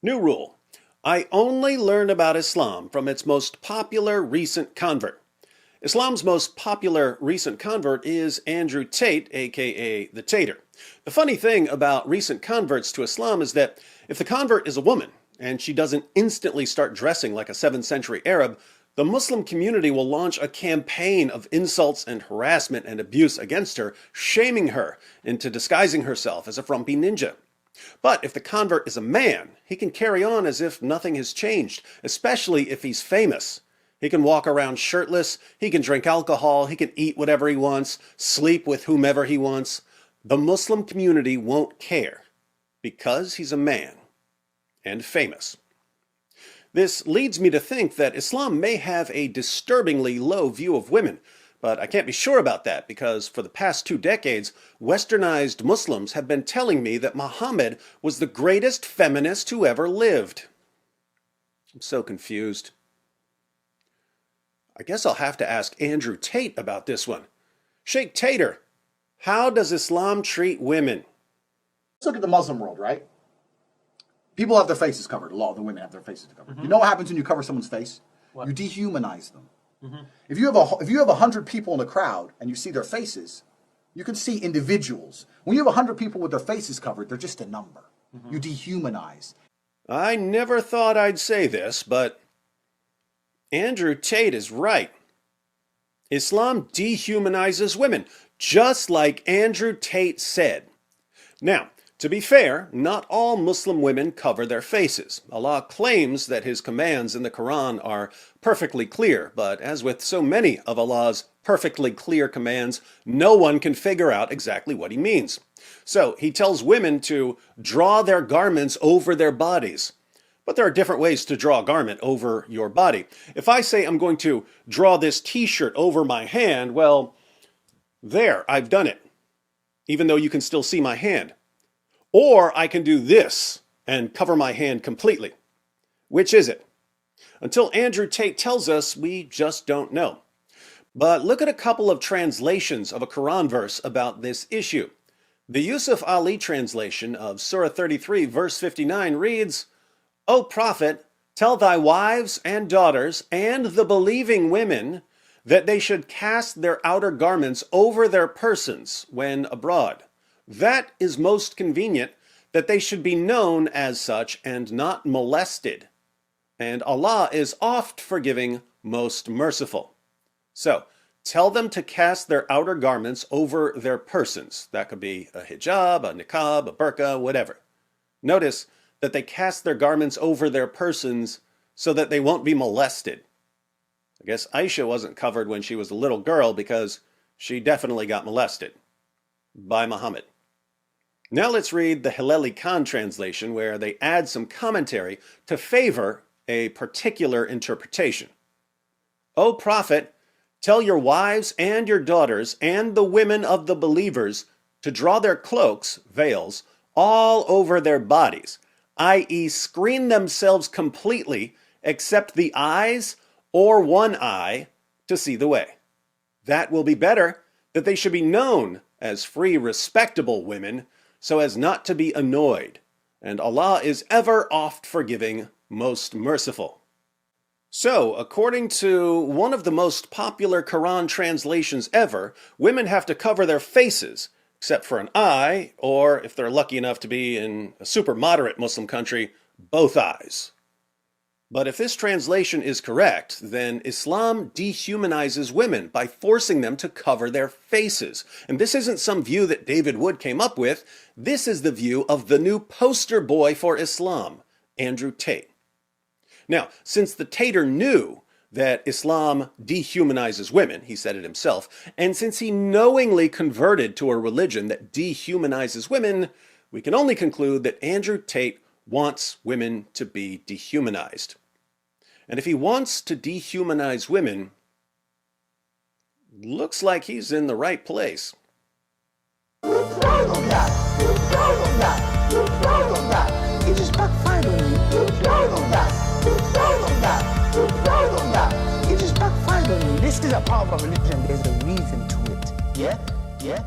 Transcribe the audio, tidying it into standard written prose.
New rule. I only learn about Islam from its most popular recent convert. Islam's most popular recent convert is Andrew Tate, aka the Tater. The funny thing about recent converts to Islam is that if the convert is a woman, and she doesn't instantly start dressing like a 7th century Arab, the Muslim community will launch a campaign of insults and harassment and abuse against her, shaming her into disguising herself as a frumpy ninja. But if the convert is a man, he can carry on as if nothing has changed, especially if he's famous. He can walk around shirtless, he can drink alcohol, he can eat whatever he wants, sleep with whomever he wants. The Muslim community won't care because he's a man and famous. This leads me to think that Islam may have a disturbingly low view of women, but I can't be sure about that because for the past 2 decades, westernized Muslims have been telling me that Muhammad was the greatest feminist who ever lived. I'm so confused. I guess I'll have to ask Andrew Tate about this one. Sheikh Tater, how does Islam treat women? Let's look at the Muslim world, right? People have their faces covered. A lot of the women have their faces covered. You know what happens when you cover someone's face? What? You dehumanize them. If you have 100 people in a crowd and you see their faces, you can see individuals. When you have 100 people with their faces covered, they're just a number. You dehumanize. I never thought I'd say this, but Andrew Tate is right. Islam dehumanizes women, just like Andrew Tate said. Now, to be fair, not all Muslim women cover their faces. Allah claims that his commands in the Quran are perfectly clear, but as with so many of Allah's perfectly clear commands, no one can figure out exactly what he means. So he tells women to draw their garments over their bodies. But there are different ways to draw a garment over your body. If I say I'm going to draw this t-shirt over my hand, well, there, I've done it, even though you can still see my hand. Or I can do this and cover my hand completely. Which is it? Until Andrew Tate tells us, we just don't know. But look at a couple of translations of a Quran verse about this issue. The Yusuf Ali translation of Surah 33, verse 59 reads, O Prophet, tell thy wives and daughters and the believing women that they should cast their outer garments over their persons when abroad. That is most convenient, that they should be known as such and not molested. And Allah is oft forgiving, most merciful. So, tell them to cast their outer garments over their persons. That could be a hijab, a niqab, a burqa, whatever. Notice that they cast their garments over their persons so that they won't be molested. I guess Aisha wasn't covered when she was a little girl because she definitely got molested by Muhammad. Now let's read the Hilali Khan translation where they add some commentary to favor a particular interpretation. O Prophet, tell your wives and your daughters and the women of the believers to draw their cloaks, veils, all over their bodies, i.e. screen themselves completely except the eyes or one eye to see the way. That will be better, that they should be known as free, respectable women, so as not to be annoyed, and Allah is ever oft forgiving, most merciful. So, according to one of the most popular Quran translations ever, women have to cover their faces, except for an eye, or if they're lucky enough to be in a super moderate Muslim country, both eyes. But if this translation is correct, then Islam dehumanizes women by forcing them to cover their faces. And this isn't some view that David Wood came up with. This is the view of the new poster boy for Islam, Andrew Tate. Now, since the Tater knew that Islam dehumanizes women, he said it himself, and since he knowingly converted to a religion that dehumanizes women, we can only conclude that Andrew Tate wants women to be dehumanized. And if he wants to dehumanize women, looks like he's in the right place. You're right on that. You're right on that. You're right on that. It just backfired on me. You're right on that. You're right on that. You're right on that. It just backfired on me. This is a part of a religion. There's a reason to it. Yeah?